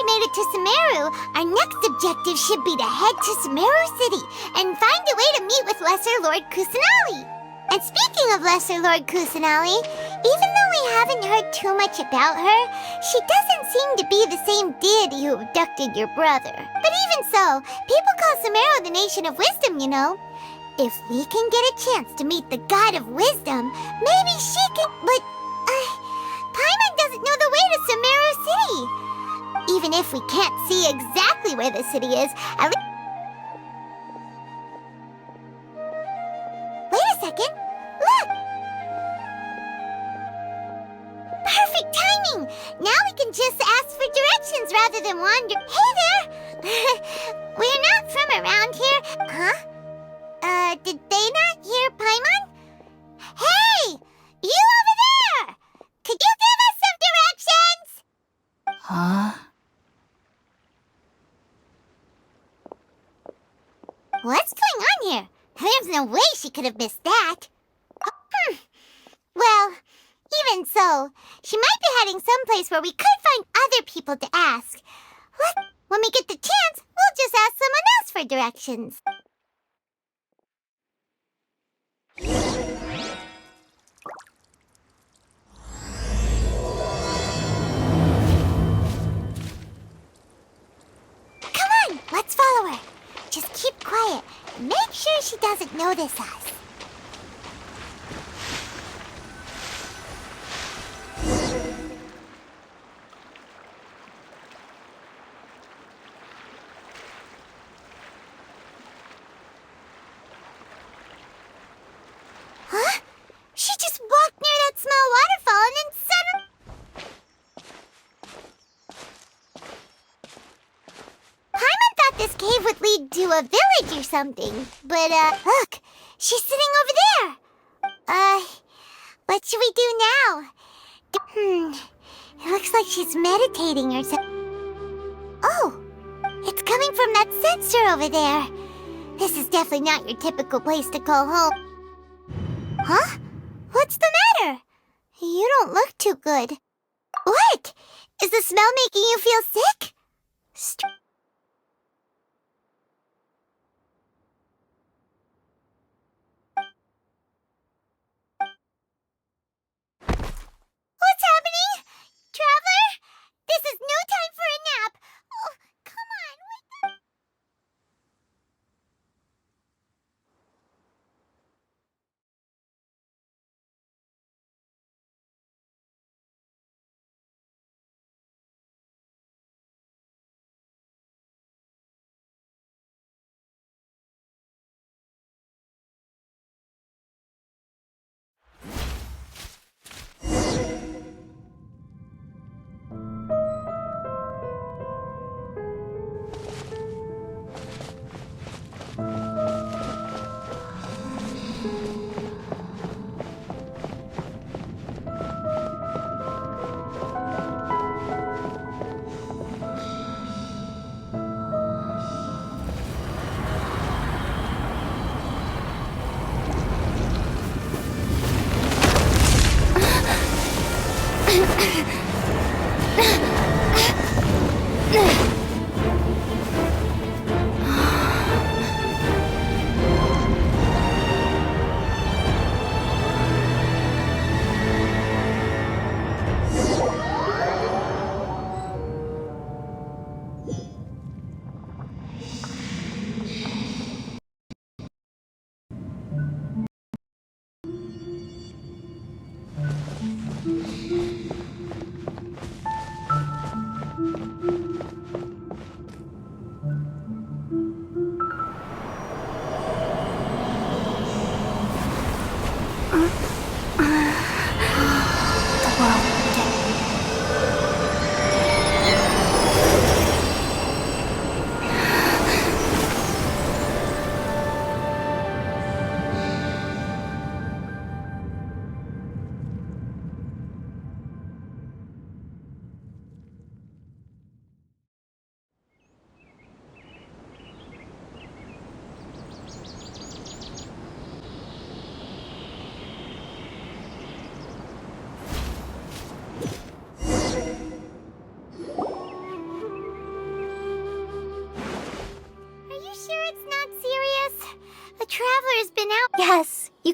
made it to Sumeru, our next objective should be to head to Sumeru City and find a way to meet with Lesser Lord Kusanali. And speaking of Lesser Lord Kusanali, even though we haven't heard too much about her, she doesn't seem to be the same deity who abducted your brother. But even so, people call Sumeru the Nation of Wisdom, you know. If we can get a chance to meet the God of Wisdom, maybe she can... But, Paimon doesn't know the way to Sumeru City. Even if we can't see exactly where the city is, at least... Wait a second. Look! Perfect timing! Now we can just ask for directions rather than wander... Hey there! We're not from around here. Huh? Did they not hear Paimon? Hey! You over there! Could you give us some directions? Huh? What's going on here? There's no way she could have missed that. Well, even so, she might be heading someplace where we could find other people to ask. When we get the chance, we'll just ask someone else for directions. Come on, let's follow her. Just keep quiet and make sure she doesn't notice us. Huh? She just walked near that small waterfall and then suddenly... Paimon thought this cave would lead to a village or something. But, look, she's sitting over there. What should we do now? It looks like she's meditating or something. Oh, it's coming from that sensor over there. This is definitely not your typical place to call home. Huh? What's the matter? You don't look too good. What? Is the smell making you feel sick? What's happening? Traveler? This is no time for a nap. Oh, come on, wake up.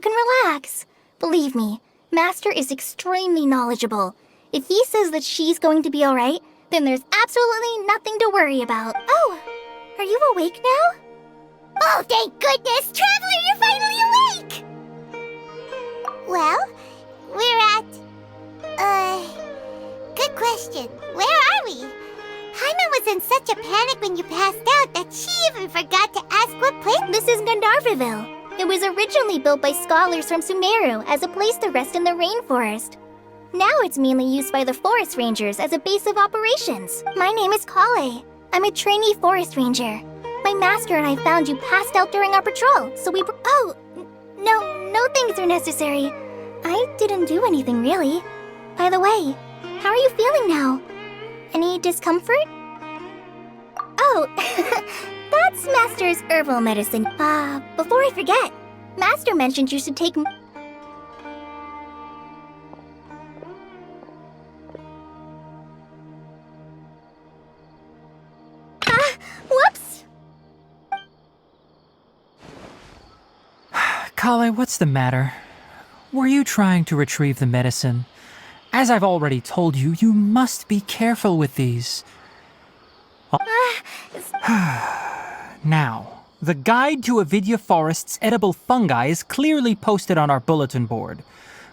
you can relax. Believe me, Master is extremely knowledgeable. If he says that she's going to be alright, then there's absolutely nothing to worry about. Oh, are you awake now? Oh, thank goodness! Traveler, you're finally awake! Well, we're at... good question. Where are we? Paimon was in such a panic when you passed out that she even forgot to ask what place... This is Gandharvaville. It was originally built by scholars from Sumeru as a place to rest in the rainforest. Now it's mainly used by the forest rangers as a base of operations. My name is Kale. I'm a trainee forest ranger. My master and I found you passed out during our patrol, so we... Oh, no thanks are necessary. I didn't do anything, really. By the way, how are you feeling now? Any discomfort? Oh, that's Master's herbal medicine. Before I forget, Master mentioned you should take... Whoops! Kale, what's the matter? Were you trying to retrieve the medicine? As I've already told you, you must be careful with these. Now, the guide to Avidya Forest's edible fungi is clearly posted on our bulletin board.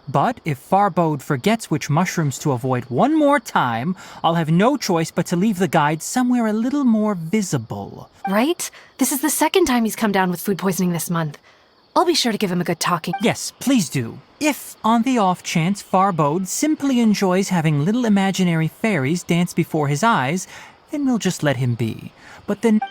But if Farbode forgets which mushrooms to avoid one more time, I'll have no choice but to leave the guide somewhere a little more visible. Right? This is the second time he's come down with food poisoning this month. I'll be sure to give him a good talking. Yes, please do. If, on the off chance, Farbode simply enjoys having little imaginary fairies dance before his eyes, then we'll just let him be. But then...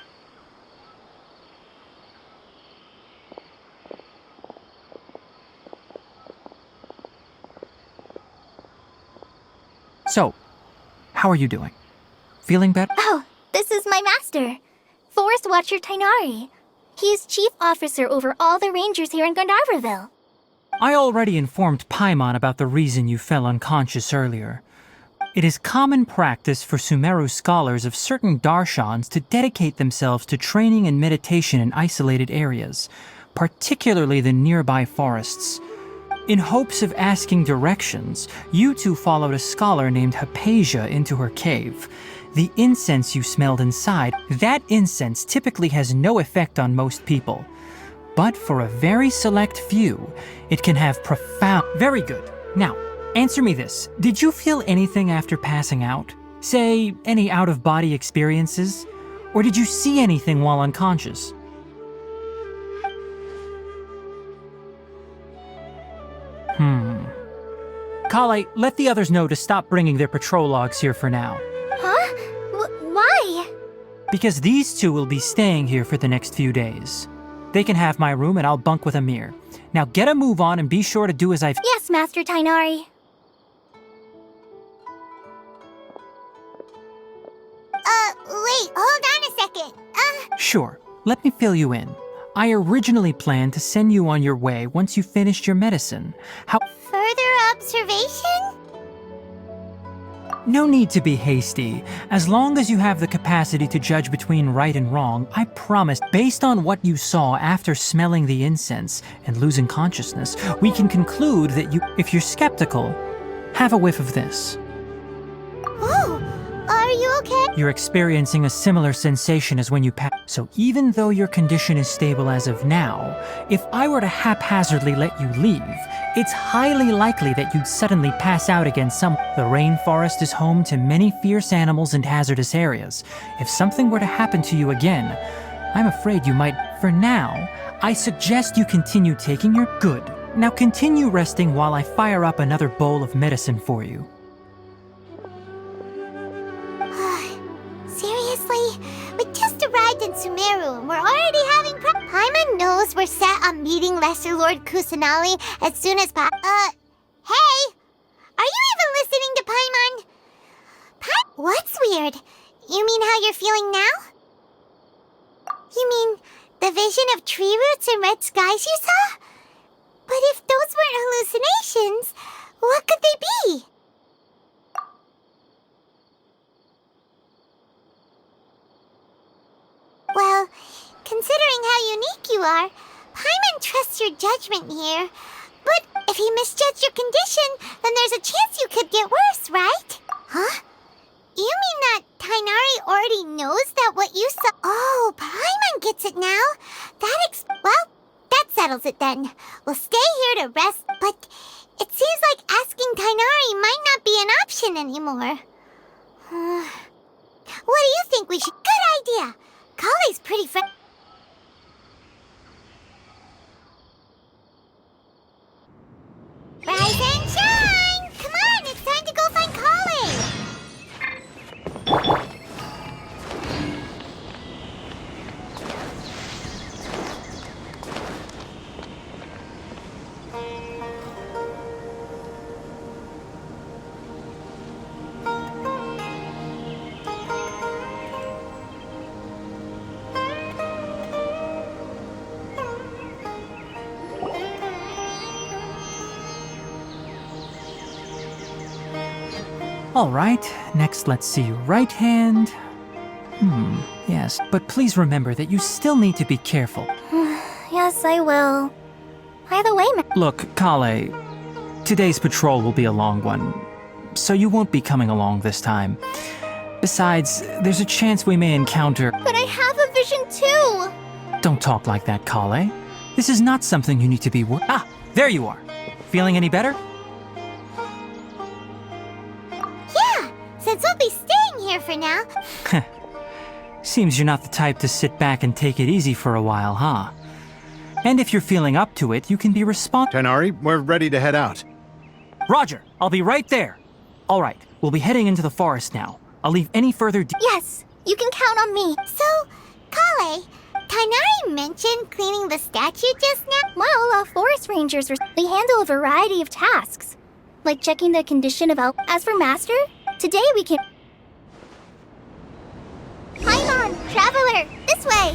So, how are you doing? Feeling better? Oh, this is my master, Forest Watcher Tainari. He is chief officer over all the rangers here in Gandharvaville. I already informed Paimon about the reason you fell unconscious earlier. It is common practice for Sumeru scholars of certain darshans to dedicate themselves to training and meditation in isolated areas, particularly the nearby forests. In hopes of asking directions, you two followed a scholar named Hypatia into her cave. The incense you smelled inside, that incense typically has no effect on most people. But for a very select few, it can have profound... Very good. Now, answer me this. Did you feel anything after passing out? Say, any out-of-body experiences? Or did you see anything while unconscious? Kale, let the others know to stop bringing their patrol logs here for now. Huh? Why? Because these two will be staying here for the next few days. They can have my room and I'll bunk with Amir. Now get a move on and be sure to do as I've... Yes, Master Tainari. Wait, hold on a second. Sure, let me fill you in. I originally planned to send you on your way once you finished your medicine. Further observation? No need to be hasty. As long as you have the capacity to judge between right and wrong, I promise, based on what you saw after smelling the incense and losing consciousness, we can conclude that if you're skeptical, have a whiff of this. Oh, are you okay? You're experiencing a similar sensation as when you passed. So even though your condition is stable as of now, if I were to haphazardly let you leave, it's highly likely that you'd suddenly pass out against some... The rainforest is home to many fierce animals and hazardous areas. If something were to happen to you again, I'm afraid you might... For now, I suggest you continue taking your... Good. Now continue resting while I fire up another bowl of medicine for you. Seriously? We just arrived in Sumeru and we're already having Paimon knows we're set on meeting Lesser Lord Kusanali as soon as hey! Are you even listening to Paimon? What's weird? You mean how you're feeling now? You mean the vision of tree roots and red skies you saw? But if those weren't hallucinations, what could they be? Well, considering how unique you are, Paimon trusts your your judgment here. But if he misjudged your condition, then there's a chance you could get worse, right? Huh? You mean that Tainari already knows that what you saw— Oh, Paimon gets it now. Well, that settles it then. We'll stay here to rest, but it seems like asking Tainari might not be an option anymore. What do you think we should— Good idea! Kale's pretty Rise and shine! Come on, it's time to go find Kale! All right, next let's see your right hand. Yes, but please remember that you still need to be careful. Yes, I will. By the way, Look, Kale, today's patrol will be a long one, so you won't be coming along this time. Besides, there's a chance we may encounter— But I have a vision too! Don't talk like that, Kale. This is not something you need to be Ah, there you are. Feeling any better? Yeah, since we'll be staying here for now. Seems you're not the type to sit back and take it easy for a while, huh? And if you're feeling up to it, you can be Tainari, we're ready to head out. Roger, I'll be right there. All right, we'll be heading into the forest now. I'll leave any further Yes, you can count on me. So, Kale, Tainari mentioned cleaning the statue just now? Well, forest rangers they handle a variety of tasks, like checking the condition of As for Master, today we can— Paimon, Traveler, this way!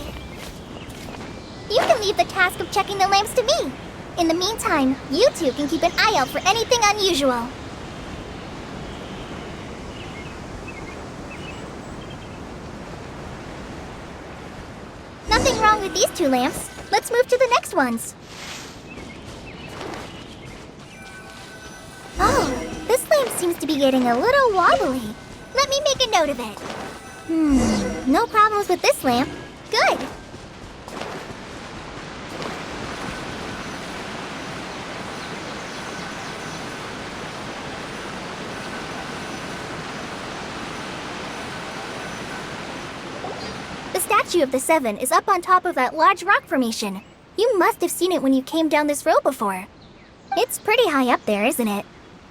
You can leave the task of checking the lamps to me. In the meantime, you two can keep an eye out for anything unusual. Nothing wrong with these two lamps. Let's move to the next ones. Oh, this lamp seems to be getting a little wobbly. Let me make a note of it. No problems with this lamp. Good. The statue of the Seven is up on top of that large rock formation. You must have seen it when you came down this road before. It's pretty high up there, isn't it?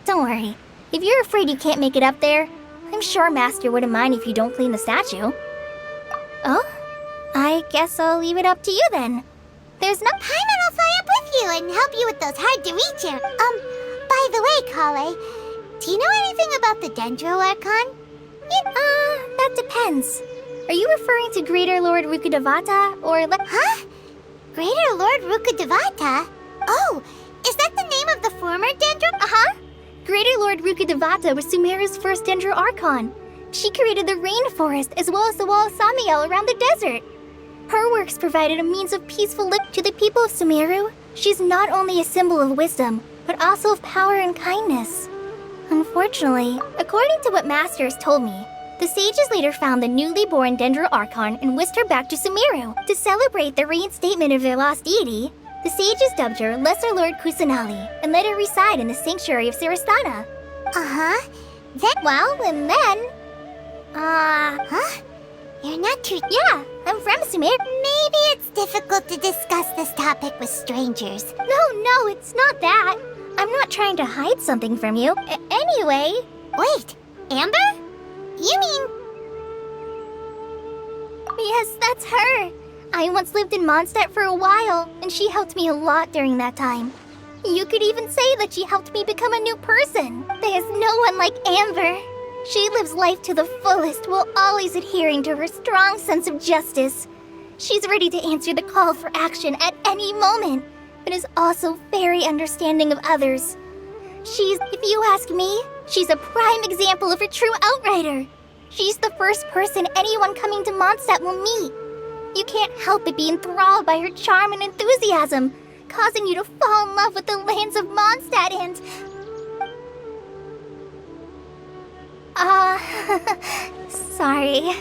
Don't worry. If you're afraid you can't make it up there, I'm sure Master wouldn't mind if you don't clean the statue. Oh? I guess I'll leave it up to you then. There's no— Paimon will fly up with you and help you with those hard-to-reach areas. By the way, Kale, do you know anything about the Dendro Archon? That depends. Are you referring to Greater Lord Rukkhadevata, or Huh? Greater Lord Rukkhadevata? Oh, is that the name of the former Dendro? Uh-huh. Greater Lord Rukkhadevata was Sumeru's first Dendro Archon. She created the rainforest as well as the wall of Samiel around the desert. Her works provided a means of peaceful living to the people of Sumeru. She's not only a symbol of wisdom, but also of power and kindness. Unfortunately, according to what Master has told me, the sages later found the newly born Dendro Archon and whisked her back to Sumeru. To celebrate the reinstatement of their lost deity, the sages dubbed her Lesser Lord Kusanali and let her reside in the sanctuary of Sarastana. Uh-huh. And then... Huh? You're not too— Yeah, I'm from Sumeru. Maybe it's difficult to discuss this topic with strangers. No, it's not that. I'm not trying to hide something from you. Anyway... Wait, Amber? You mean— Yes, that's her. I once lived in Mondstadt for a while, and she helped me a lot during that time. You could even say that she helped me become a new person. There's no one like Amber. She lives life to the fullest while always adhering to her strong sense of justice. She's ready to answer the call for action at any moment, but is also very understanding of others. If you ask me, she's a prime example of a true outrider. She's the first person anyone coming to Mondstadt will meet. You can't help but be enthralled by her charm and enthusiasm. causing you to fall in love with the lands of Mondstadt and... sorry.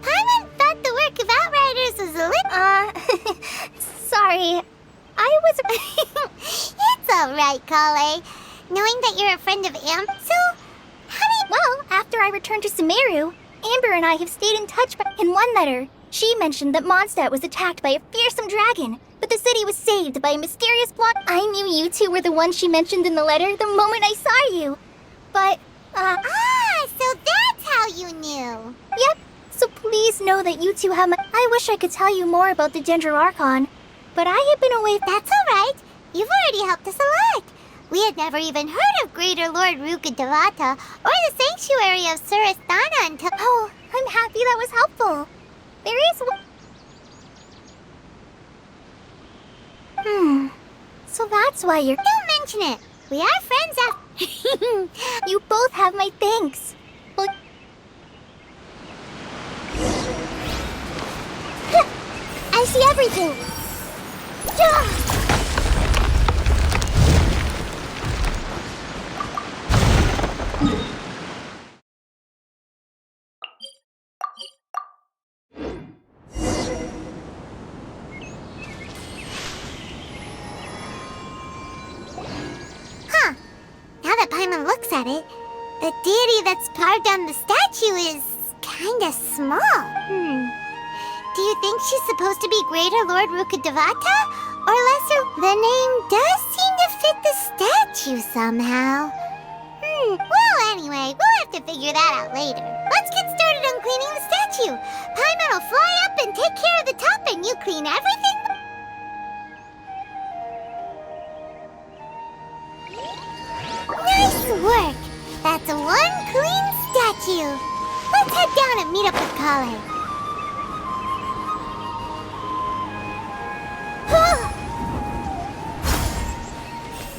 Paimon thought the work of Outriders was a little... Sorry. I was... It's alright, Kale. Knowing that you're a friend of Am, so... Well, after I returned to Sumeru, Amber and I have stayed in touch. In one letter, she mentioned that Mondstadt was attacked by a fearsome dragon, but the city was saved by a mysterious plot. I knew you two were the ones she mentioned in the letter the moment I saw you. But, so that's how you knew. Yep. So please know that you two have my... I wish I could tell you more about the Dendro Archon, but I have been away... That's alright. You've already helped us a lot. We had never even heard of Greater Lord Rukkhadevata or the Sanctuary of Surasthana until... Oh, I'm happy that was helpful. There is one... So that's why you're... Don't mention it. We are friends after... You both have my thanks. Well... I see everything. Now that Paimon looks at it, the deity that's carved on the statue is kinda small. Do you think she's supposed to be Greater Lord Rukkhadevata? Or lesser? The name does seem to fit the statue somehow. Well, anyway, we'll have to figure that out later. Let's get started on cleaning the statue. Paimon will fly up and take care of the top, and you clean everything. Nice work! That's one clean statue. Let's head down and meet up with Kale.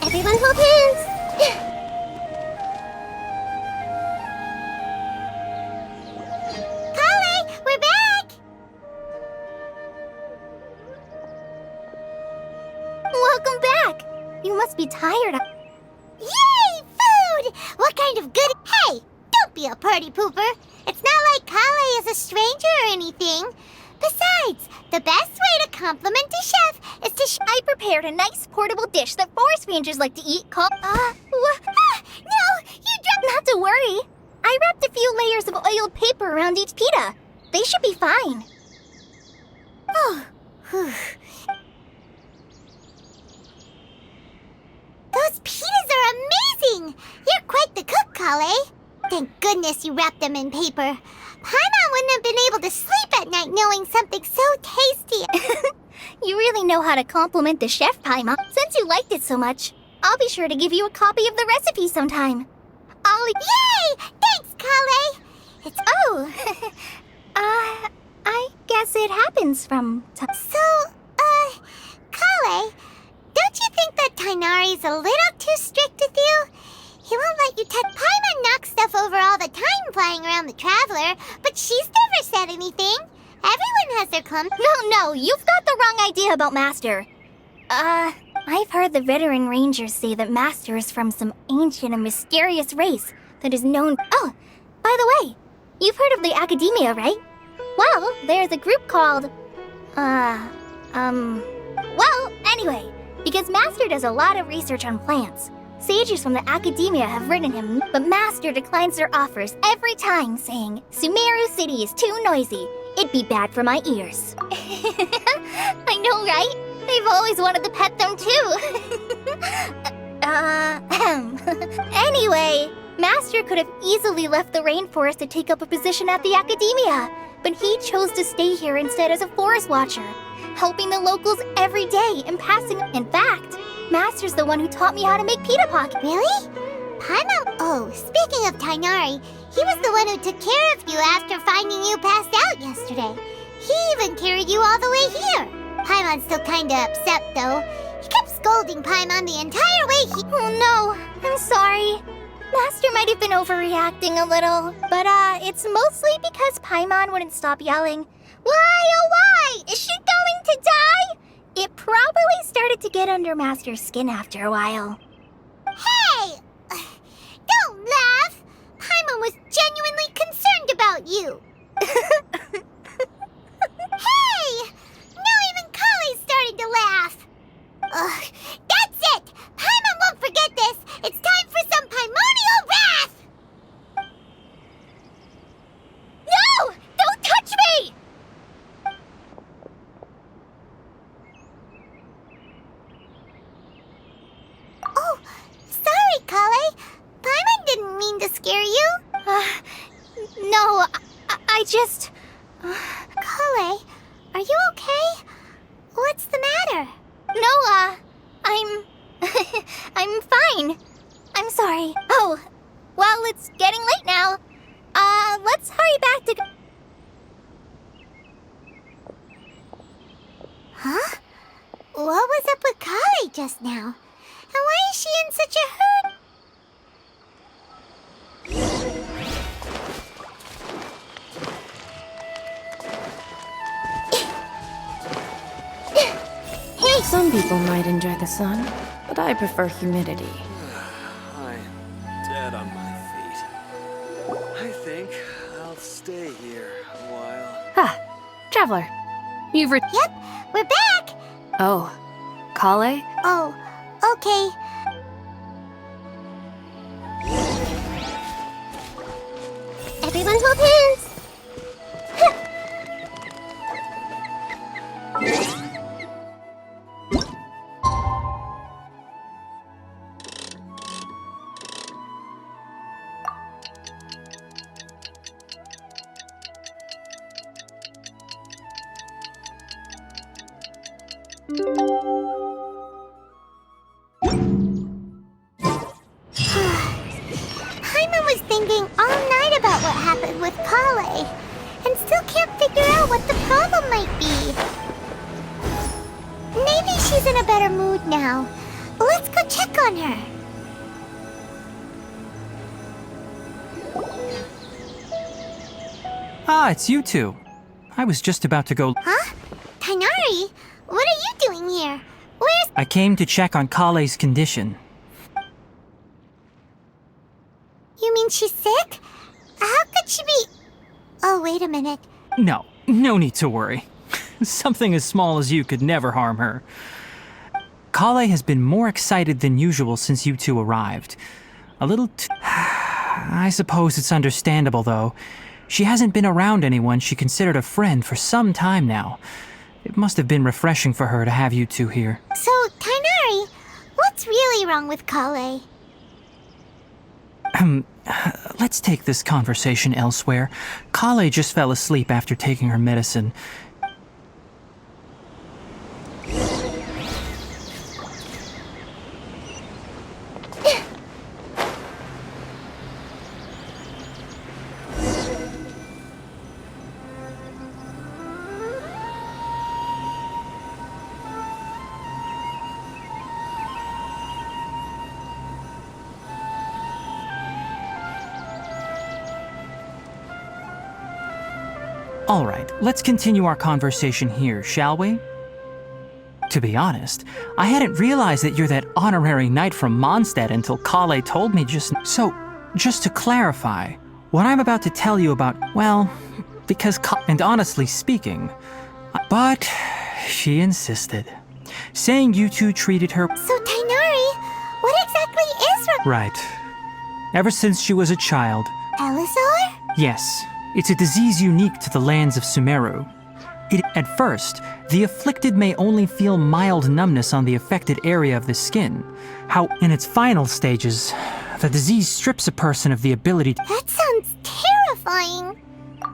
Everyone hold hands! Kale, we're back! Welcome back! You must be tired. Yay! Food! What kind of good... Hey! Don't be a party pooper. It's not like Kale is a stranger or anything. Besides, the best way to compliment a chef is to I prepared a nice portable dish that forest rangers like to eat called... No! You dropped... Not to worry. I wrapped a few layers of oiled paper around each pita. They should be fine. Oh, whew. Those pitas are amazing! You're quite the cook, Kale. Thank goodness you wrapped them in paper. Paimon wouldn't have been able to sleep at night knowing something so tasty. You really know how to compliment the chef, Paimon. Since you liked it so much, I'll be sure to give you a copy of the recipe sometime. Yay! Thanks, Kale! It's... Oh! I guess it happens from... So, Kale, don't you think that Tainari's a little too strict with you? He won't let you touch... Paimon knocks stuff over all the time flying around the Traveler, but she's never said anything. Everyone has their clump. No, you've got the wrong idea about Master. I've heard the veteran rangers say that Master is from some ancient and mysterious race that is known... Oh, by the way, you've heard of the Academia, right? Well, there's a group called... Well, anyway, because Master does a lot of research on plants, sages from the Academia have written him, but Master declines their offers every time, saying, Sumeru City is too noisy. It'd be bad for my ears. I know, right? I've always wanted to pet them too. Anyway, Master could have easily left the rainforest to take up a position at the Academia, but he chose to stay here instead as a forest watcher, helping the locals every day and passing... In fact, Master's the one who taught me how to make pita pocket. Really? Paimon... Oh, speaking of Tainari, he was the one who took care of you after finding you passed out yesterday. He even carried you all the way here. Paimon's still kinda upset, though. He kept scolding Paimon the entire way he... Oh no, I'm sorry. Master might have been overreacting a little, but it's mostly because Paimon wouldn't stop yelling, Why, oh why? Is she going to die? It probably started to get under Master's skin after a while. Hey! Don't laugh! Paimon was genuinely concerned about you! Hey! Now even Kale's starting to laugh! Ugh, that's it! Paimon won't forget this! It's time for some Paimonial wrath! No! Don't touch me! Oh, sorry, Kale. Paimon didn't mean to scare you. No, I just... Kale, are you okay? What's the matter? No, I'm... I'm fine. I'm sorry. Oh, well, it's getting late now. Let's hurry back to... Huh? What was up with Kale just now? And why is she in such a hurry? Some people might enjoy the sun, but I prefer humidity. I'm dead on my feet. I think I'll stay here a while. Ah, Traveler. Yep, we're back! Oh, Kale? Oh, okay. Everyone hold hands! Paimon was thinking all night about what happened with Kale, and still can't figure out what the problem might be. Maybe she's in a better mood now. Let's go check on her. Ah, it's you two. I was just about to go. Huh? Tainari, what are you doing here? Where's... I came to check on Kale's condition. You mean she's sick? How could she be... Oh, wait a minute. No need to worry. Something as small as you could never harm her. Kale has been more excited than usual since you two arrived. A little I suppose it's understandable, though. She hasn't been around anyone she considered a friend for some time now. It must have been refreshing for her to have you two here. So, Tainari, what's really wrong with Kale? Let's take this conversation elsewhere. Kale just fell asleep after taking her medicine. All right, let's continue our conversation here, shall we? To be honest, I hadn't realized that you're that honorary knight from Mondstadt until Kale told me just... So, just to clarify, what I'm about to tell you about, well, because and honestly speaking, but she insisted, saying you two treated her... So, Tainari, what exactly is wrong? Right. Ever since she was a child. Elazar? Yes. It's a disease unique to the lands of Sumeru. At first, the afflicted may only feel mild numbness on the affected area of the skin. How, in its final stages, the disease strips a person of the ability to... That sounds terrifying.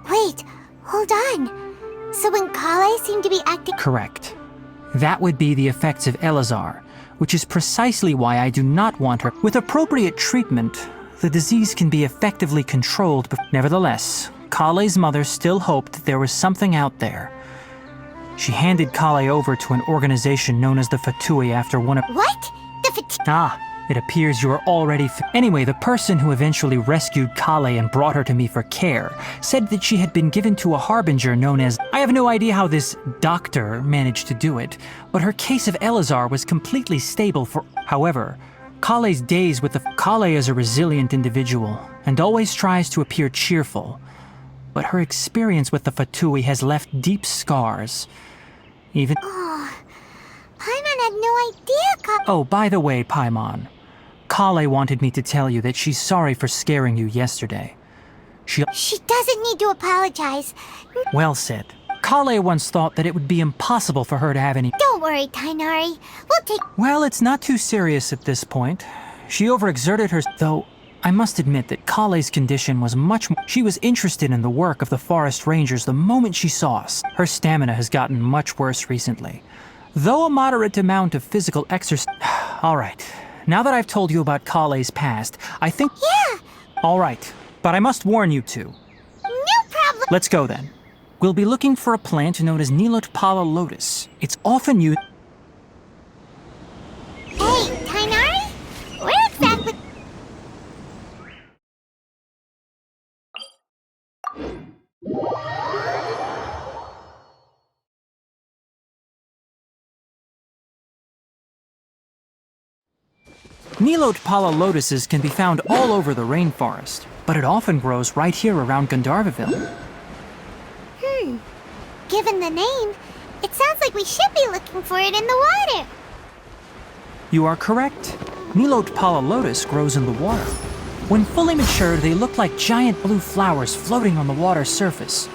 Wait, hold on. So when Kale seemed to be acting... Correct. That would be the effects of Elazar, which is precisely why I do not want her. With appropriate treatment, the disease can be effectively controlled, but nevertheless... Kale's mother still hoped that there was something out there. She handed Kale over to an organization known as the Fatui after one of... What? The Ah, it appears you are already... Anyway, the person who eventually rescued Kale and brought her to me for care said that she had been given to a harbinger known as... I have no idea how this doctor managed to do it, but her case of Elazar was completely stable for... However, Kale's days with the... Kale is a resilient individual and always tries to appear cheerful, but her experience with the Fatui has left deep scars. Even... Paimon had no idea Oh, by the way, Paimon, Kale wanted me to tell you that she's sorry for scaring you yesterday. She doesn't need to apologize. Well said. Kale once thought that it would be impossible for her to have any... Don't worry, Tainari. We'll take... Well, it's not too serious at this point. She overexerted her... Though, I must admit that Kale's condition was much more... She was interested in the work of the forest rangers the moment she saw us. Her stamina has gotten much worse recently. Though a moderate amount of physical exercise... All right. Now that I've told you about Kale's past, I think... Yeah! All right. But I must warn you two. No problem! Let's go then. We'll be looking for a plant known as Nilotpala lotus. It's often used... Hey, Tainari? Where exactly... Nilotpala lotuses can be found all over the rainforest, but it often grows right here around Gandharvaville. Given the name, it sounds like we should be looking for it in the water. You are correct. Nilotpala lotus grows in the water. When fully matured, they look like giant blue flowers floating on the water's surface.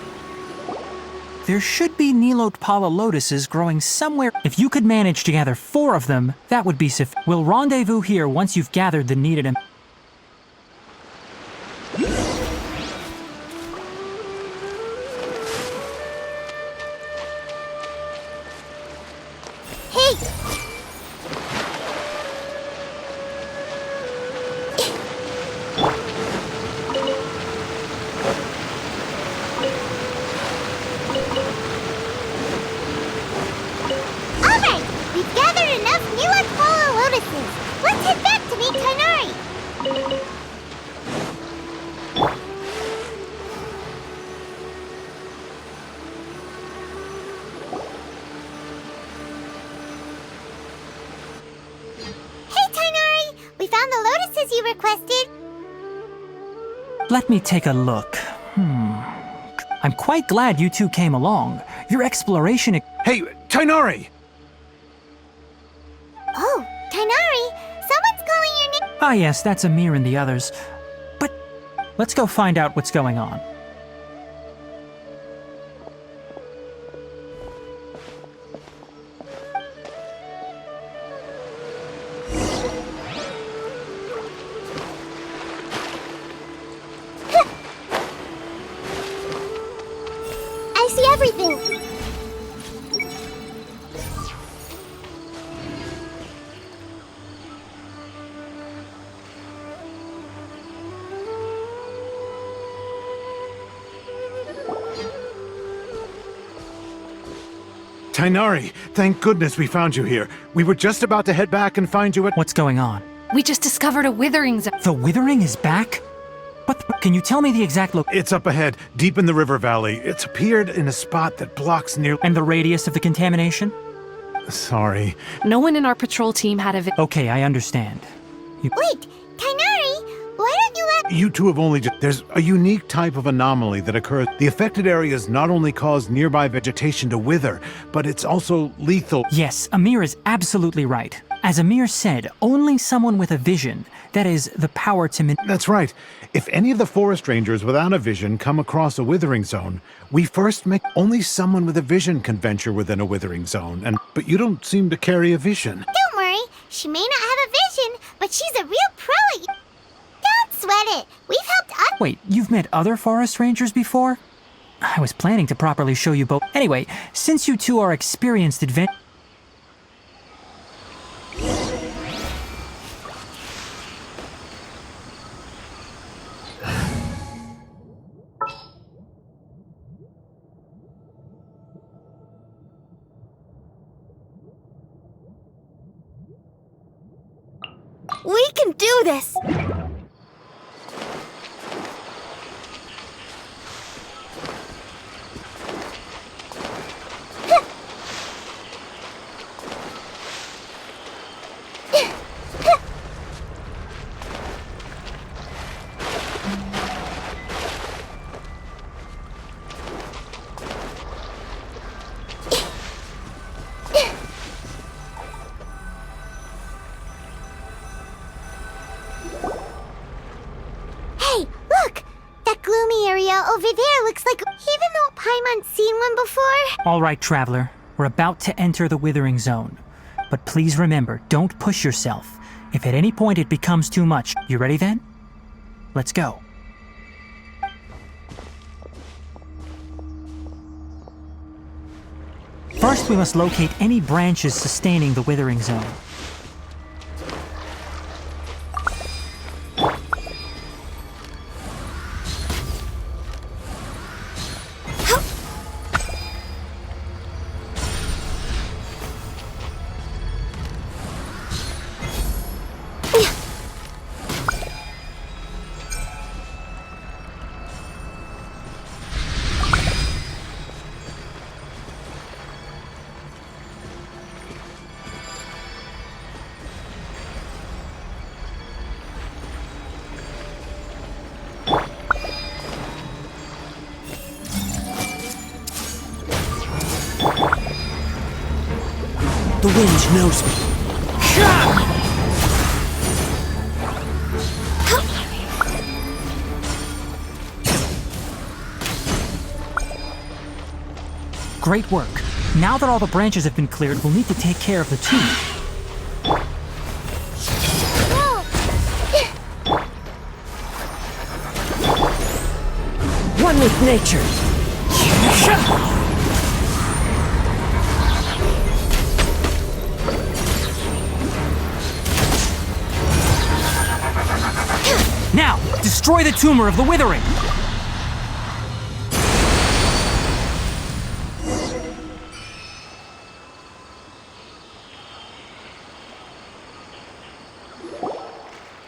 There should be Nilotpala lotuses growing somewhere. If you could manage to gather 4 of them, that would be sufficient. We'll rendezvous here once you've gathered the needed... Hey! Alright! We've gathered enough Nilotpala lotuses. Let's head back to meet Tainari. Hey, Tainari! We found the lotuses you requested. Let me take a look. I'm quite glad you two came along. Your exploration... Hey, Tainari! Oh, Tainari! Someone's calling your name. Ah yes, that's Amir and the others. But let's go find out what's going on. I see everything. Tainari, thank goodness we found you here. We were just about to head back and find you at... What's going on? We just discovered a withering zone. The withering is back? Can you tell me the exact It's up ahead, deep in the river valley. It's appeared in a spot that blocks near... And the radius of the contamination? Sorry. No one in our patrol team had a Okay, I understand. Wait, Tainari, why don't you let... You two have only just... There's a unique type of anomaly that occurs. The affected areas not only cause nearby vegetation to wither, but it's also lethal. Yes, Amir is absolutely right. As Amir said, only someone with a vision, that is, the power to... That's right. If any of the forest rangers without a vision come across a withering zone, we first make... Only someone with a vision can venture within a withering zone, but you don't seem to carry a vision. Don't worry, she may not have a vision, but she's a real pro at... Don't sweat it. We've helped others... Wait, you've met other forest rangers before? I was planning to properly show you both... Anyway, since you two are experienced We can do this! Hey, look! That gloomy area over there looks like... Even though Paimon's seen one before... All right, Traveler. We're about to enter the Withering Zone. But please remember, don't push yourself. If at any point it becomes too much, you ready then? Let's go. First, we must locate any branches sustaining the Withering Zone. The wind knows me. Great work. Now that all the branches have been cleared, we'll need to take care of the tomb. One with nature. Now, destroy the tumor of the Withering!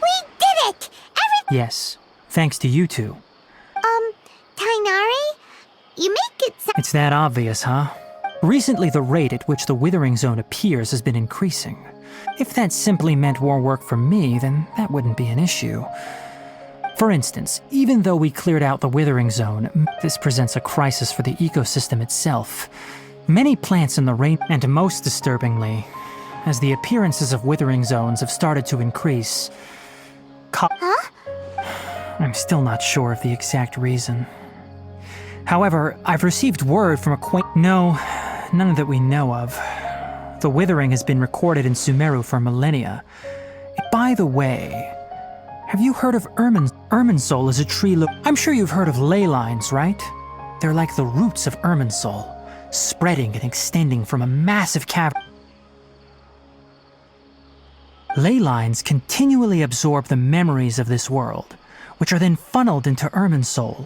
We did it! Yes, thanks to you two. Tainari? You make it sound... It's that obvious, huh? Recently, the rate at which the Withering Zone appears has been increasing. If that simply meant more work for me, then that wouldn't be an issue. For instance, even though we cleared out the Withering Zone, this presents a crisis for the ecosystem itself. Many plants in the rain, and most disturbingly, as the appearances of Withering Zones have started to increase... Huh? I'm still not sure of the exact reason. However, I've received word from No, none that we know of. The Withering has been recorded in Sumeru for millennia. By the way, have you heard of Irminsul is a tree I'm sure you've heard of ley lines, right? They're like the roots of Irminsul, spreading and extending from a massive cavern. Ley lines continually absorb the memories of this world, which are then funneled into Irminsul,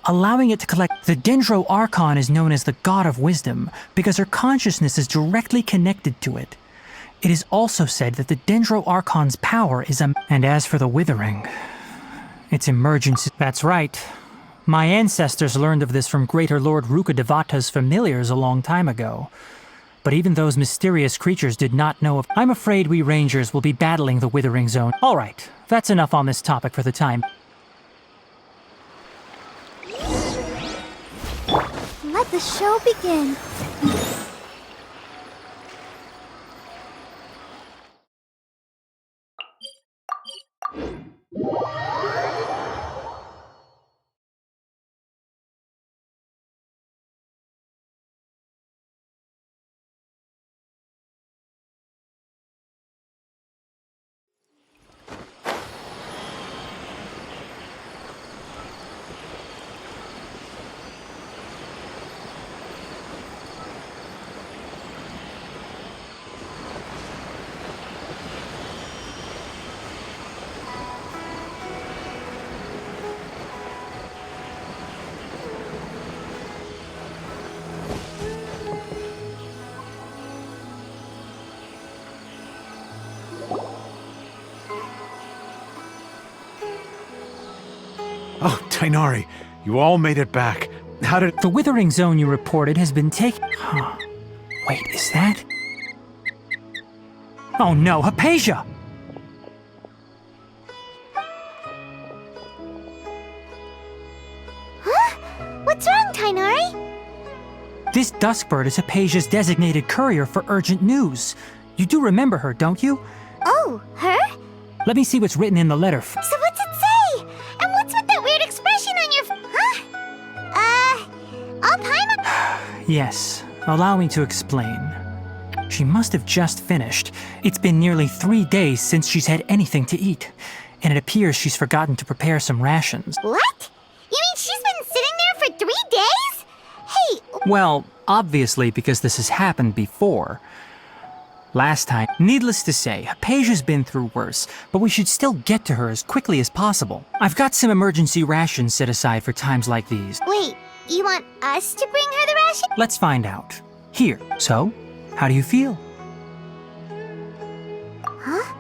allowing it to collect. The Dendro Archon is known as the God of Wisdom because her consciousness is directly connected to it. It is also said that the Dendro Archon's power is And as for the Withering, its emergence... That's right. My ancestors learned of this from Greater Lord Rukadevata's familiars a long time ago. But even those mysterious creatures did not know of... I'm afraid we Rangers will be battling the Withering Zone. All right, that's enough on this topic for the time. Let the show begin. Oh, Tainari, you all made it back. How did... The Withering Zone you reported has been taken... Huh. Wait, is that... Oh no, Hypatia! Huh? What's wrong, Tainari? This Duskbird is Hypatia's designated courier for urgent news. You do remember her, don't you? Oh, her? Let me see what's written in the letter. So what's it say? And what's with the Yes, allow me to explain. She must have just finished. It's been nearly 3 days since she's had anything to eat, and it appears she's forgotten to prepare some rations. What? You mean she's been sitting there for 3 days? Hey, Well, obviously because this has happened before. Last time, needless to say, Hypatia's been through worse, but we should still get to her as quickly as possible. I've got some emergency rations set aside for times like these. wait, you want us to bring her the ration? Let's find out. Here. So, how do you feel? Huh?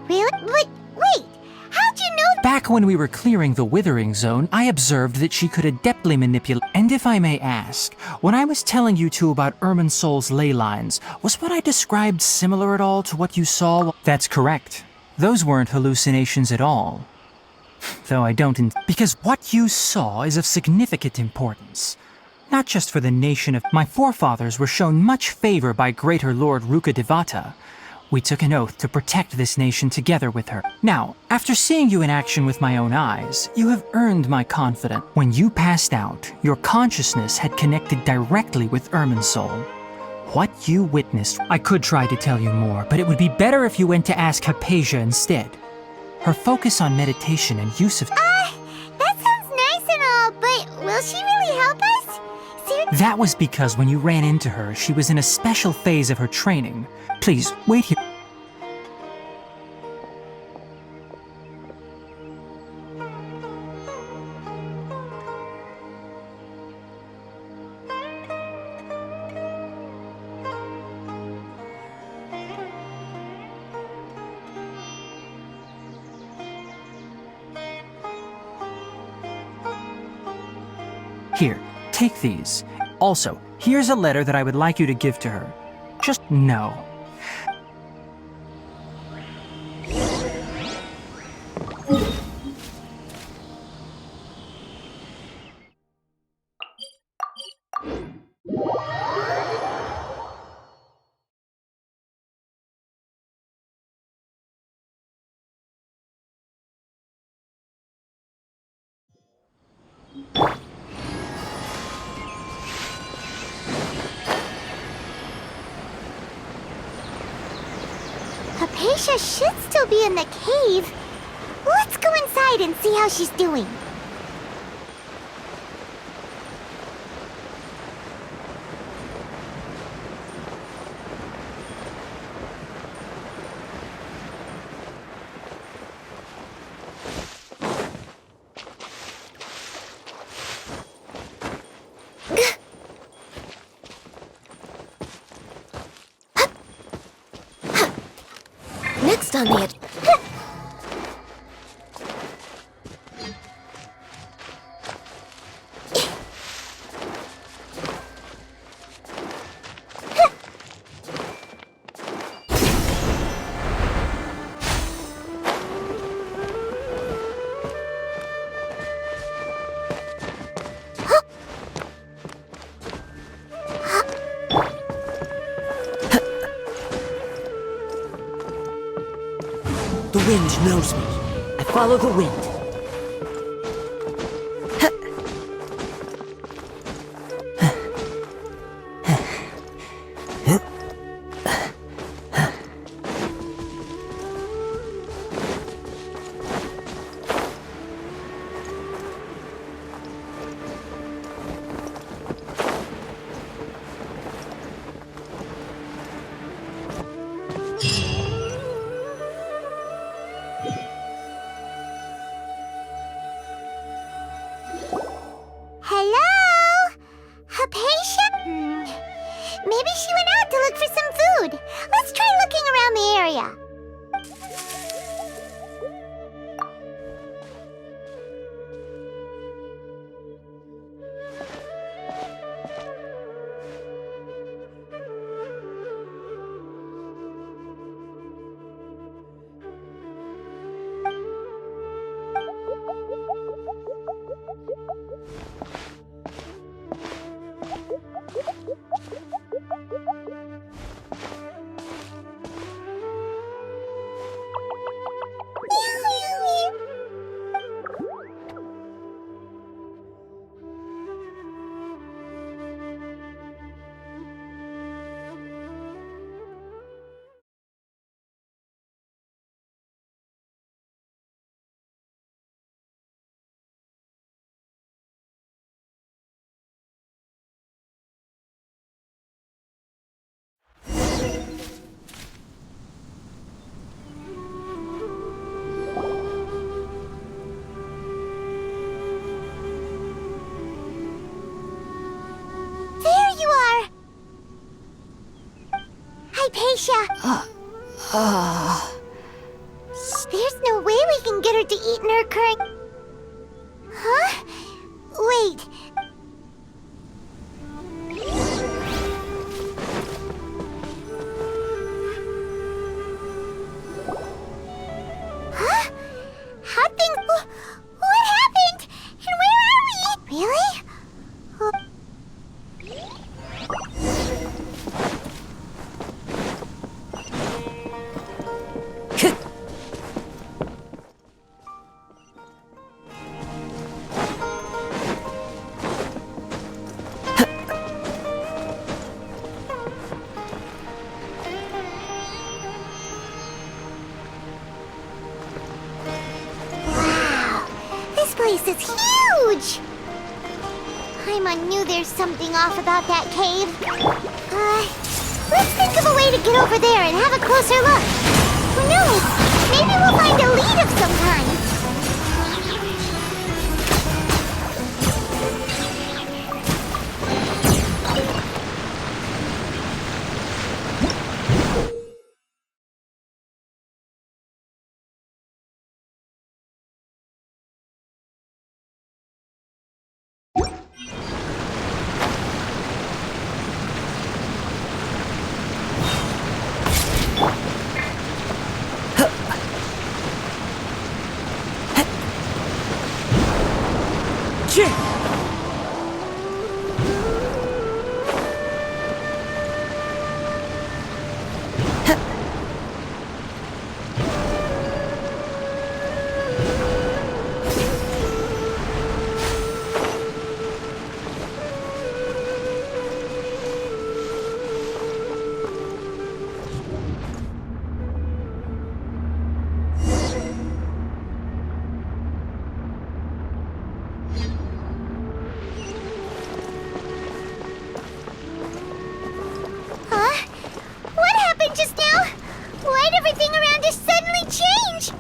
Really? But wait, how'd you know? Back when we were clearing the withering zone, I observed that she could adeptly manipulate. And if I may ask, when I was telling you two about Irminsol's ley lines, was what I described similar at all to what you saw? That's correct. Those weren't hallucinations at all. Though I don't because what you saw is of significant importance. Not just for the nation of my forefathers were shown much favor by greater Lord Rukadevata. We took an oath to protect this nation together with her. Now, after seeing you in action with my own eyes, you have earned my confidence. When you passed out, your consciousness had connected directly with Irminsol. What you witnessed, I could try to tell you more, but it would be better if you went to ask Hypatia instead. Her focus on meditation and use of... That sounds nice and all, but will she really help us? That was because when you ran into her, she was in a special phase of her training. Please, wait here. Here, take these. Also, here's a letter that I would like you to give to her. Just know. Hypatia should still be in the cave. Let's go inside and see how she's doing. Next on the The wind knows me. I follow the wind. Hypatia! There's no way we can get her to eat in her current... Huh? Wait. Huh? How things... What happened? And where are we? Really? This place is huge! Paimon knew there's something off about that cave. Let's think of a way to get over there and have a closer look. Who knows? Maybe we'll find a lead of some kind. Huh? What happened just now? Why'd everything around us suddenly change?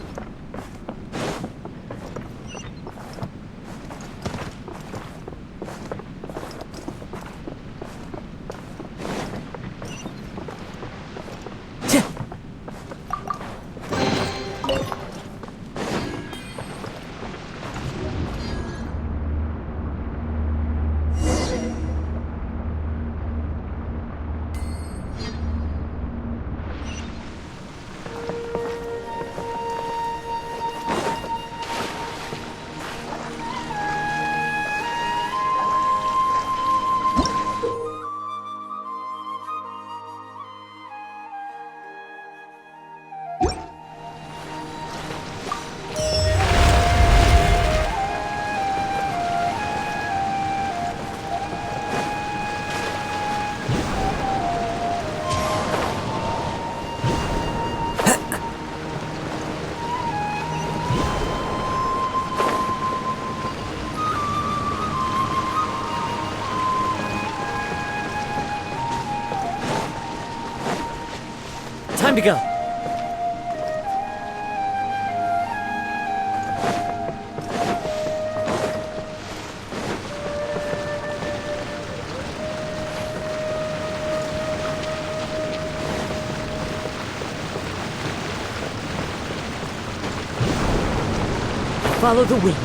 Time to go. Follow the wind.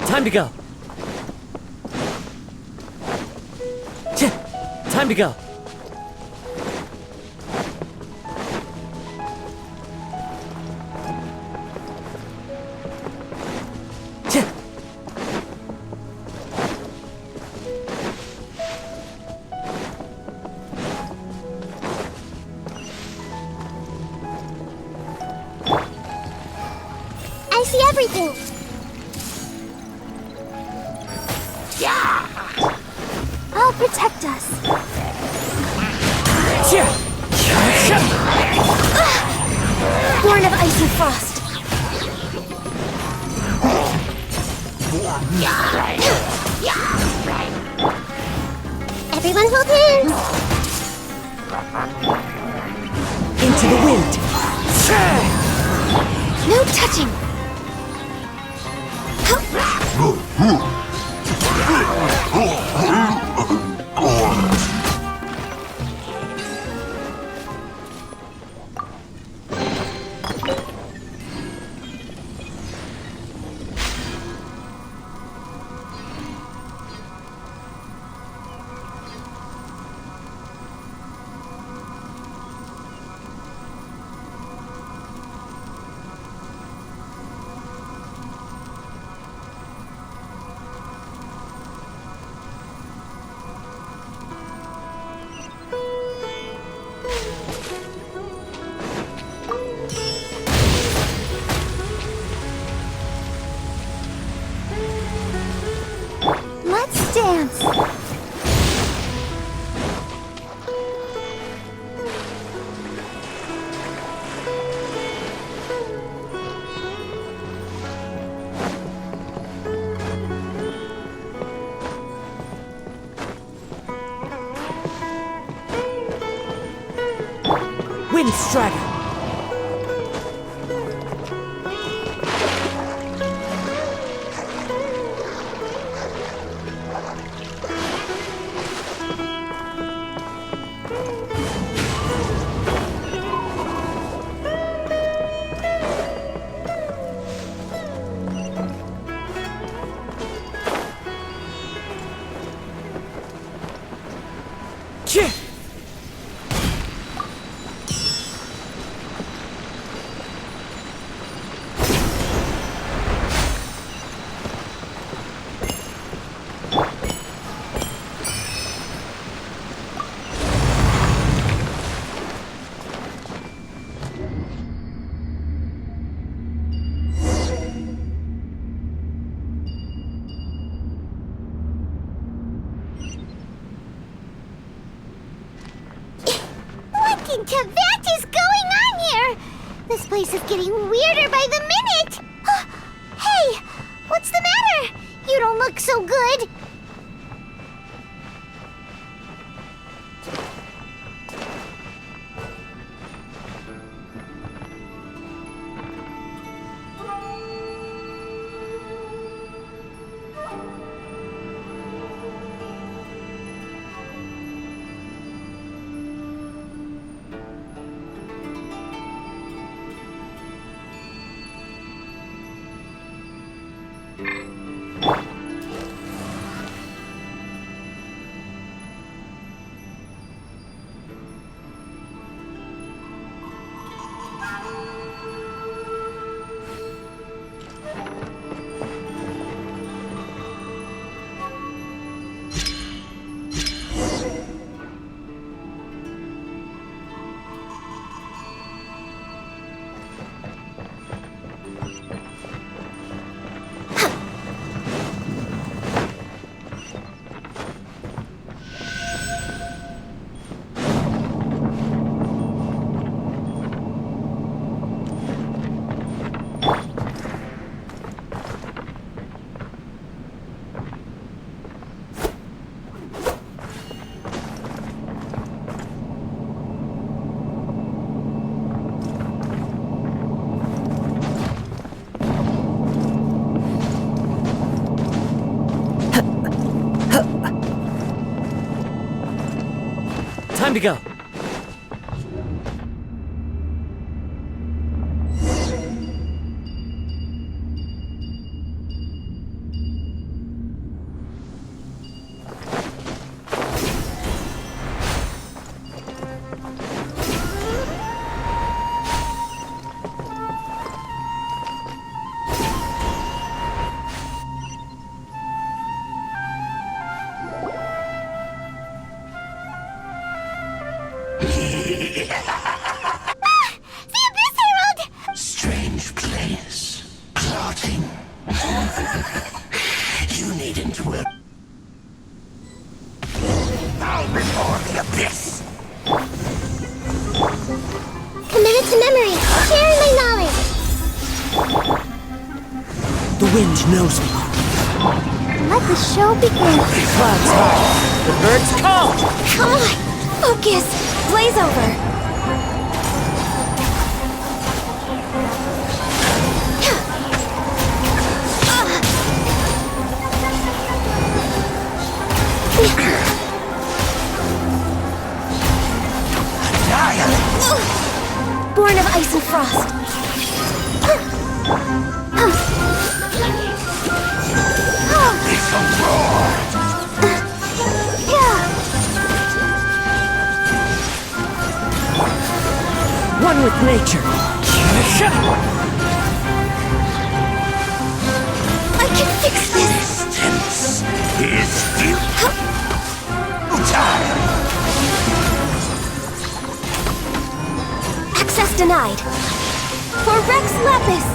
Time to go. Time to go. anything! I'll protect us. Born of ice and frost. Everyone hold hands! Into the wind! No touching! Let's dance! Wind Strider! What is going on here? This place is getting weirder by the minute! Hey, what's the matter? You don't look so good. Time to go. The Abyss Herald! Strange place, plotting It will bow before the abyss. Committed to memory. Sharing my knowledge. The wind knows me. Let the show begin. Clouds high. The birds call. Come on! Focus! Blaze over! Born of ice and frost. One with nature. I can fix this! Distance is futile. Access denied. For Rex Lapis!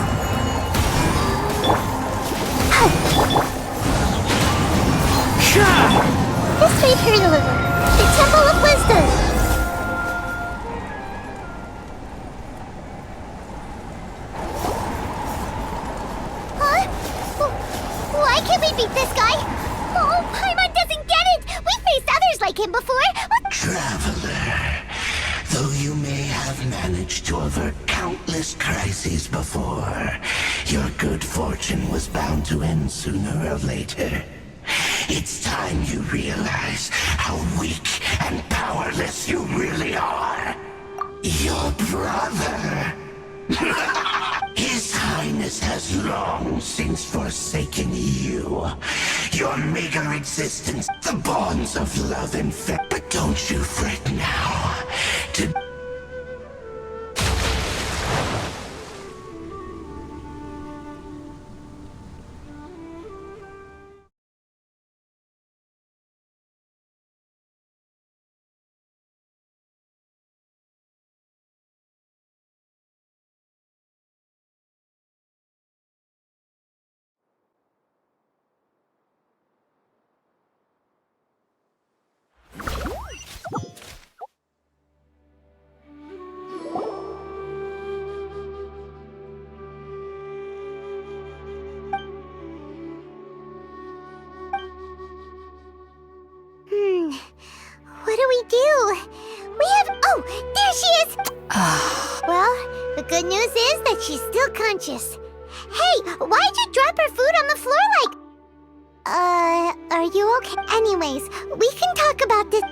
This made her deliver. The Temple of Wisdom! Huh? Why can't we beat this guy? Oh, Paimon doesn't get it! We've faced others like him before! Traveler, though you may have managed to avert countless crises before, your good fortune was bound to end sooner or later. It's time you realize how weak and powerless you really are. Your brother. His Highness has long since forsaken you. Your meager existence, the bonds of love and faith. But don't you fret now. What do we do? We have... Oh, there she is! Well, the good news is that she's still conscious. Hey, why'd you drop her food on the floor like... are you okay? Anyways, we can talk about this...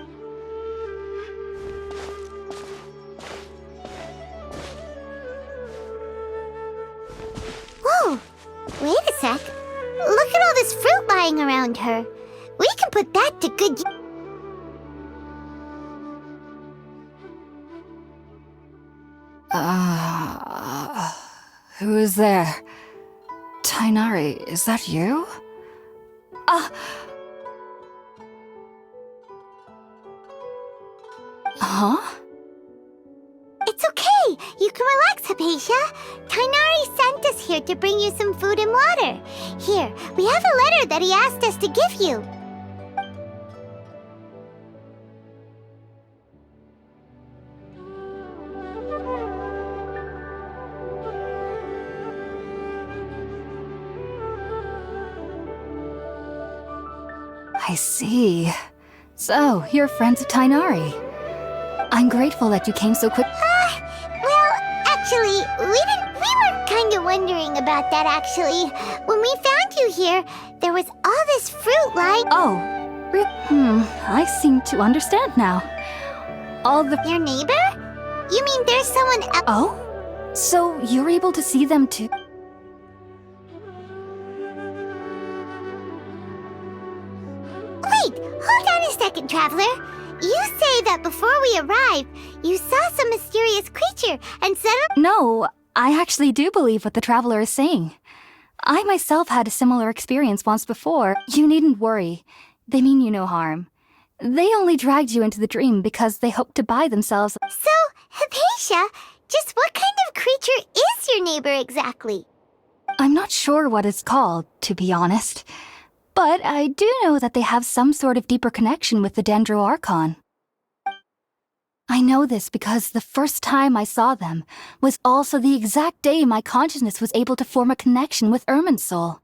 Whoa! Wait a sec. Look at all this fruit lying around her. We can put that to good use. Who is there? Tainari, is that you? Huh? It's okay. You can relax, Hypatia. Tainari sent us here to bring you some food and water. Here, we have a letter that he asked us to give you. I see. So, you're friends of Tainari. I'm grateful that you came so quick. Well, actually, we were kind of wondering about that, actually. When we found you here, there was all this fruit lying... Oh, I seem to understand now. All the... Your neighbor? You mean there's someone else? Oh? So, you're able to see them too? Wait, hold on a second, Traveler. You say that before we arrived, you saw some mysterious creature and suddenly... No, I actually do believe what the Traveler is saying. I myself had a similar experience once before. You needn't worry. They mean you no harm. They only dragged you into the dream because they hoped to buy themselves... So, Hypatia, just what kind of creature is your neighbor exactly? I'm not sure what it's called, to be honest. But I do know that they have some sort of deeper connection with the Dendro Archon. I know this because the first time I saw them was also the exact day my consciousness was able to form a connection with Irminsul.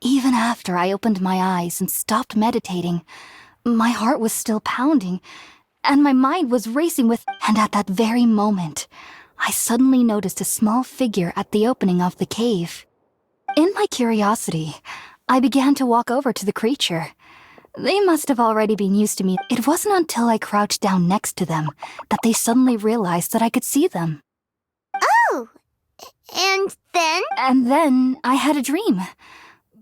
Even after I opened my eyes and stopped meditating, my heart was still pounding, and my mind was racing with... And at that very moment, I suddenly noticed a small figure at the opening of the cave. In my curiosity, I began to walk over to the creature. They must have already been used to me. It wasn't until I crouched down next to them that they suddenly realized that I could see them. Oh! And then? And then I had a dream.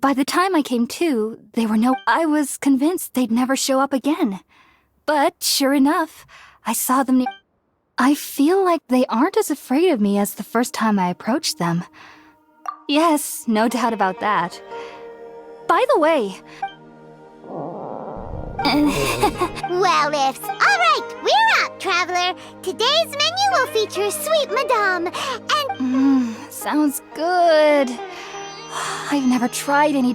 By the time I came to, they were no... I was convinced they'd never show up again. But sure enough, I saw them near... I feel like they aren't as afraid of me as the first time I approached them. Yes, no doubt about that. By the way... Well, ifs. All right, we're out, traveler. Today's menu will feature Sweet Madame and... sounds good. I've never tried any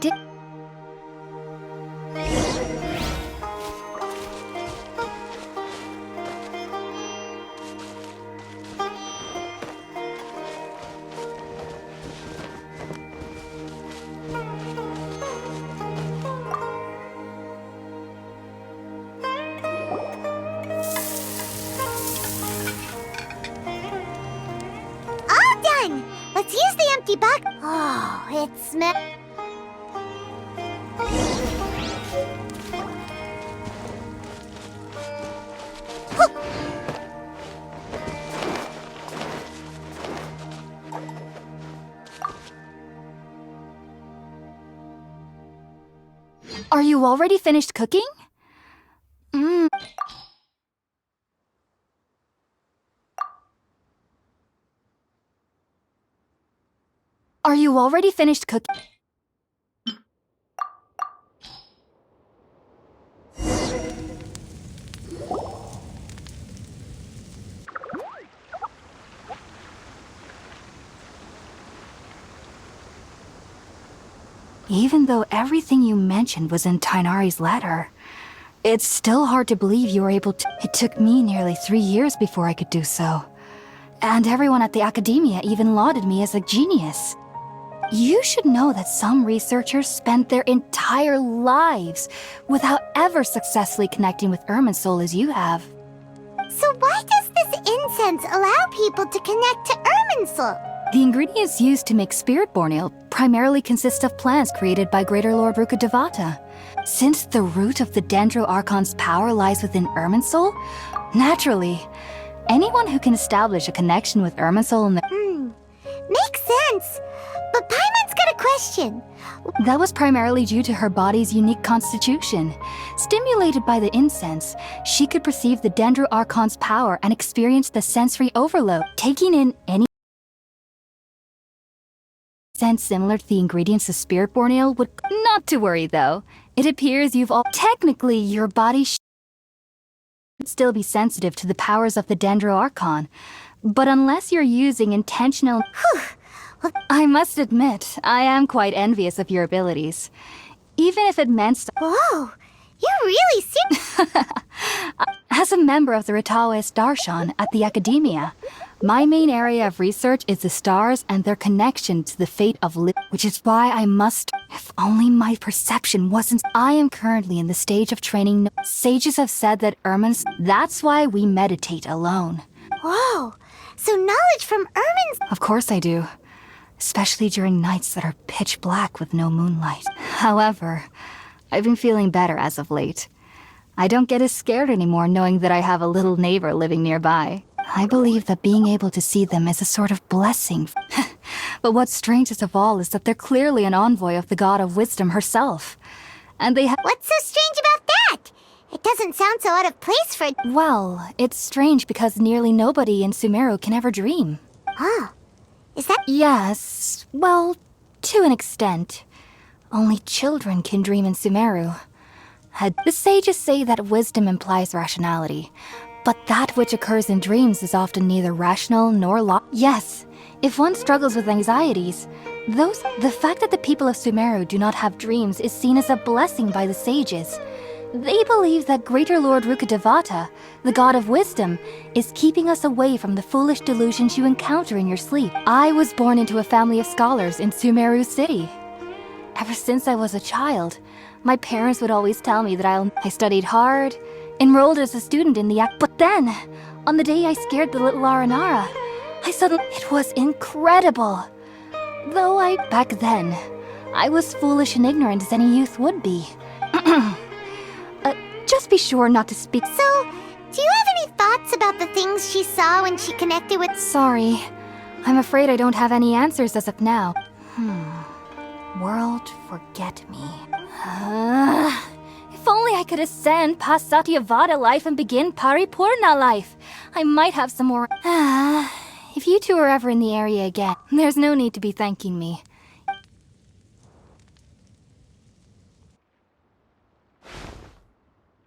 All done! Let's use the empty box. Oh, it smells... Are you already finished cooking? Are you already finished cooking? Even though everything you mentioned was in Tainari's letter, it's still hard to believe you were able to... It took me nearly 3 years before I could do so. And everyone at the academia even lauded me as a genius. You should know that some researchers spend their entire lives without ever successfully connecting with Irminsul as you have. So why does this incense allow people to connect to Irminsul? The ingredients used to make spirit-born ale primarily consist of plants created by Greater Lord Rukkhadevata. Since the root of the Dendro Archon's power lies within Irminsul, naturally, anyone who can establish a connection with Irminsul in the... Makes sense. But Paimon's got a question. That was primarily due to her body's unique constitution. Stimulated by the incense, she could perceive the Dendro Archon's power and experience the sensory overload. Taking in any sense similar to the ingredients of spirit-born ale would... Not to worry, though. It appears you've all... Technically, your body should still be sensitive to the powers of the Dendro Archon. But unless you're using intentional... I must admit, I am quite envious of your abilities. Even if it meant... Whoa, you really seem... As a member of the Ritaoist Darshan at the Academia, my main area of research is the stars and their connection to the fate of which is why I must... If only my perception wasn't... I am currently in the stage of training... Sages have said that that's why we meditate alone. Whoa, so knowledge from Irmin's... Of course I do. Especially during nights that are pitch black with no moonlight. However, I've been feeling better as of late. I don't get as scared anymore knowing that I have a little neighbor living nearby. I believe that being able to see them is a sort of blessing. But what's strangest of all is that they're clearly an envoy of the god of wisdom herself. And they have... What's so strange about that? It doesn't sound so out of place for... Well, it's strange because nearly nobody in Sumeru can ever dream. Huh. Is that... Yes, well, to an extent. Only children can dream in Sumeru. The sages say that wisdom implies rationality, but that which occurs in dreams is often neither rational nor Yes, If one struggles with anxieties, the fact that the people of Sumeru do not have dreams is seen as a blessing by the sages. They believe that Greater Lord Rukkhadevata, the god of wisdom, is keeping us away from the foolish delusions you encounter in your sleep. I was born into a family of scholars in Sumeru City. Ever since I was a child, my parents would always tell me that I studied hard, enrolled as a student in the act. But then, on the day I scared the little Aranara, it was incredible. Though back then, I was foolish and ignorant as any youth would be. Just be sure not to speak. So, do you have any thoughts about the things she saw when she connected with... Sorry. I'm afraid I don't have any answers as of now. World forget me. If only I could ascend past Satyavada life and begin Paripurna life. I might have some more... If you two are ever in the area again, there's no need to be thanking me.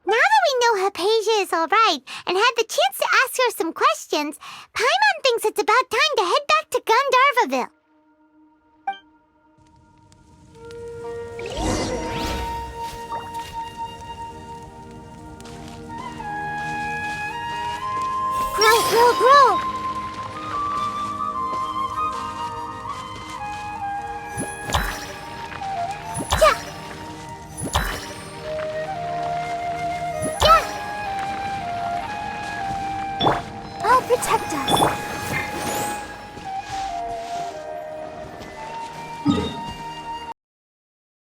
Now that we know Hypatia is alright and had the chance to ask her some questions, Paimon thinks it's about time to head back to Gandharvaville. Grow, grow, grow! Protect us.